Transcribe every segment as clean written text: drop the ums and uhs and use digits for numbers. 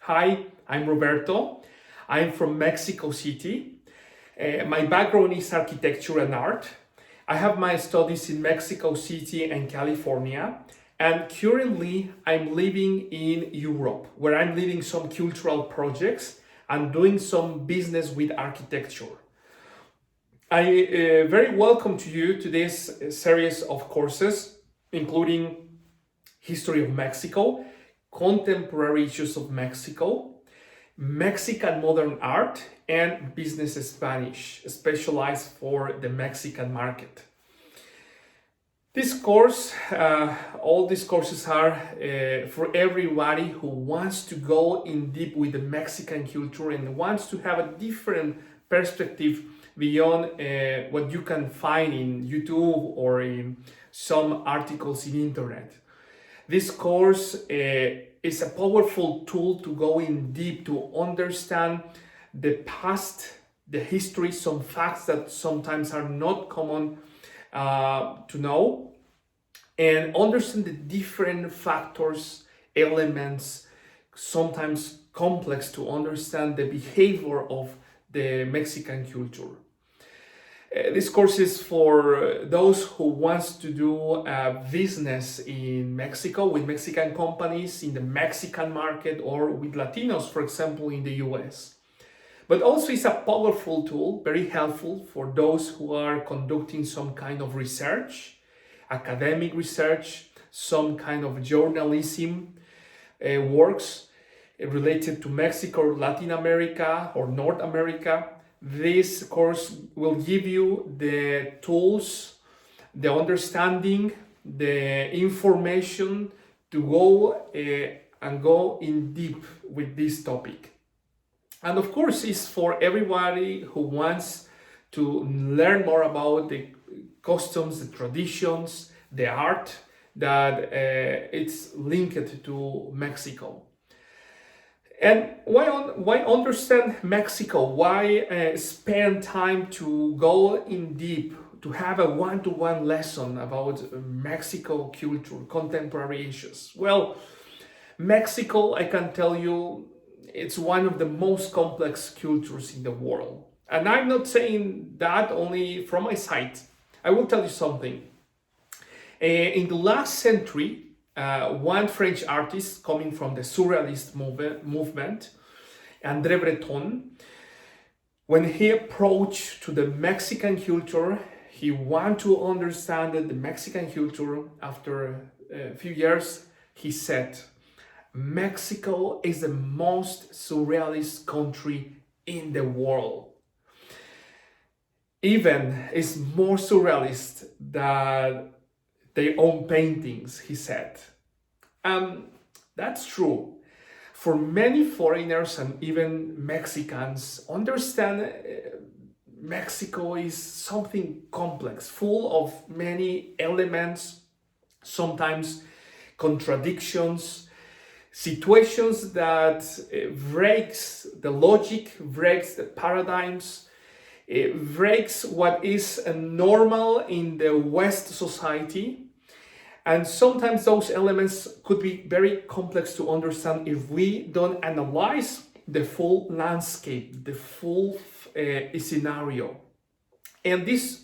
Hi, I'm Roberto. I'm from Mexico City. My background is architecture and art. I have my studies in Mexico City and California, and currently I'm living in Europe, where I'm leading some cultural projects and doing some business with architecture. I very welcome to you to this series of courses, including History of Mexico, Contemporary Issues of Mexico, Mexican Modern Art, and Business Spanish, specialized for the Mexican market. This course, all these courses are for everybody who wants to go in deep with the Mexican culture and wants to have a different perspective beyond what you can find in YouTube or in some articles in internet. This course is a powerful tool to go in deep to understand the past, the history, some facts that sometimes are not common to know, and understand the different factors, elements, sometimes complex to understand the behavior of the Mexican culture. This course is for those who wants to do business in Mexico with Mexican companies in the Mexican market or with Latinos, for example, in the US. But also it's a powerful tool, very helpful for those who are conducting some kind of research, academic research, some kind of journalism works related to Mexico, or Latin America, or North America. This course will give you the tools, the understanding, the information to go in deep with this topic. And of course, it's for everybody who wants to learn more about the customs, the traditions, the art that it's linked to Mexico. And why understand Mexico? Why spend time to go in deep, to have a one-to-one lesson about Mexico culture, contemporary issues? Well, Mexico, I can tell you, it's one of the most complex cultures in the world. And I'm not saying that only from my side. I will tell you something. In the last century, one French artist coming from the Surrealist movement, André Breton, when he approached to the Mexican culture, he wanted to understand the Mexican culture. After a few years, he said, Mexico is the most surrealist country in the world. Even is more surrealist than their own paintings, he said. That's true. For many foreigners and even Mexicans, understand Mexico is something complex, full of many elements, sometimes contradictions, situations that breaks the logic, breaks the paradigms, it breaks what is normal in the West society. And sometimes those elements could be very complex to understand if we don't analyze the full landscape, the full scenario. And this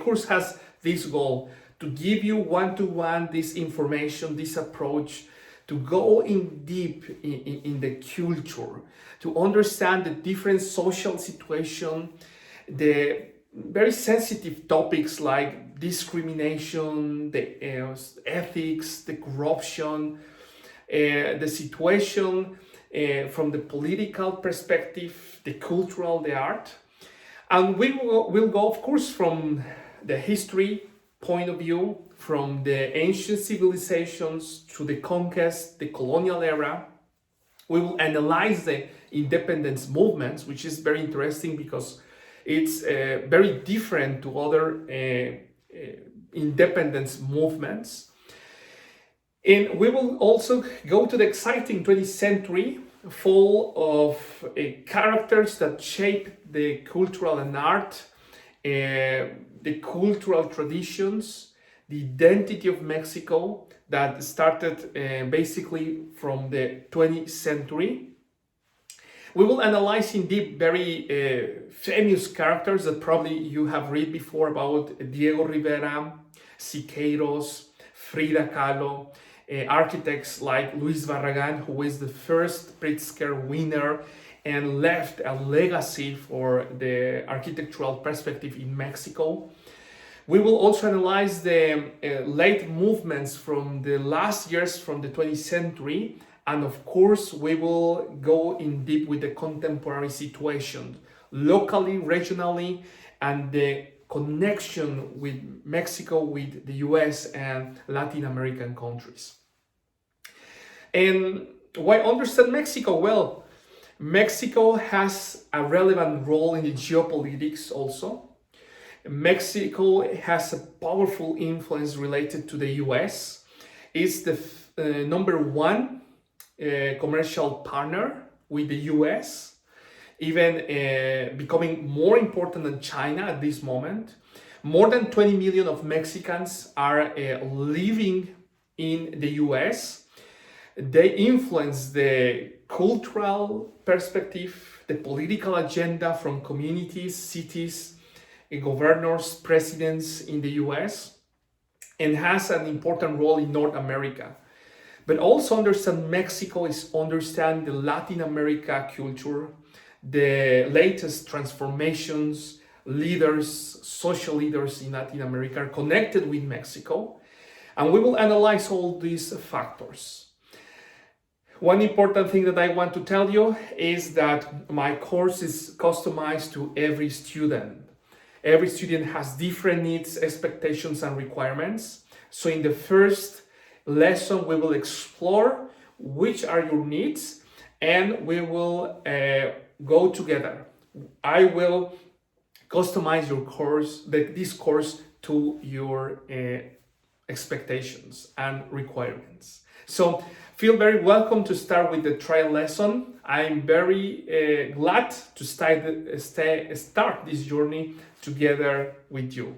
course has this goal to give you one-to-one this information, this approach, to go in deep in the culture, to understand the different social situation, the very sensitive topics like discrimination, the ethics, the corruption, the situation from the political perspective, the cultural, the art. And we'll go, of course, from the history point of view, from the ancient civilizations to the conquest, the colonial era. We will analyze the independence movements, which is very interesting because it's very different to other independence movements. And we will also go to the exciting 20th century, full of characters that shape the cultural and art, the cultural traditions, the identity of Mexico that started basically from the 20th century. We will analyze in deep very famous characters that probably you have read before about Diego Rivera, Siqueiros, Frida Kahlo, architects like Luis Barragan, who is the first Pritzker winner and left a legacy for the architectural perspective in Mexico. We will also analyze the late movements from the last years from the 20th century. And of course, we will go in deep with the contemporary situation, locally, regionally, and the connection with Mexico, with the US and Latin American countries. And why understand Mexico? Well, Mexico has a relevant role in the geopolitics also. Mexico has a powerful influence related to the US. It's the number one commercial partner with the US, even becoming more important than China at this moment. More than 20 million of Mexicans are living in the US. They influence the cultural perspective, the political agenda from communities, cities, governors, presidents in the US, and has an important role in North America. But also understand Mexico is understand the Latin America culture, the latest transformations, leaders, social leaders in Latin America are connected with Mexico. And we will analyze all these factors. One important thing that I want to tell you is that my course is customized to every student. Every student has different needs, expectations, and requirements. So in the first lesson, we will explore which are your needs, and we will go together. I will customize your course, this course, to your expectations and requirements. So feel very welcome to start with the trial lesson. I'm very glad to start this journey together with you.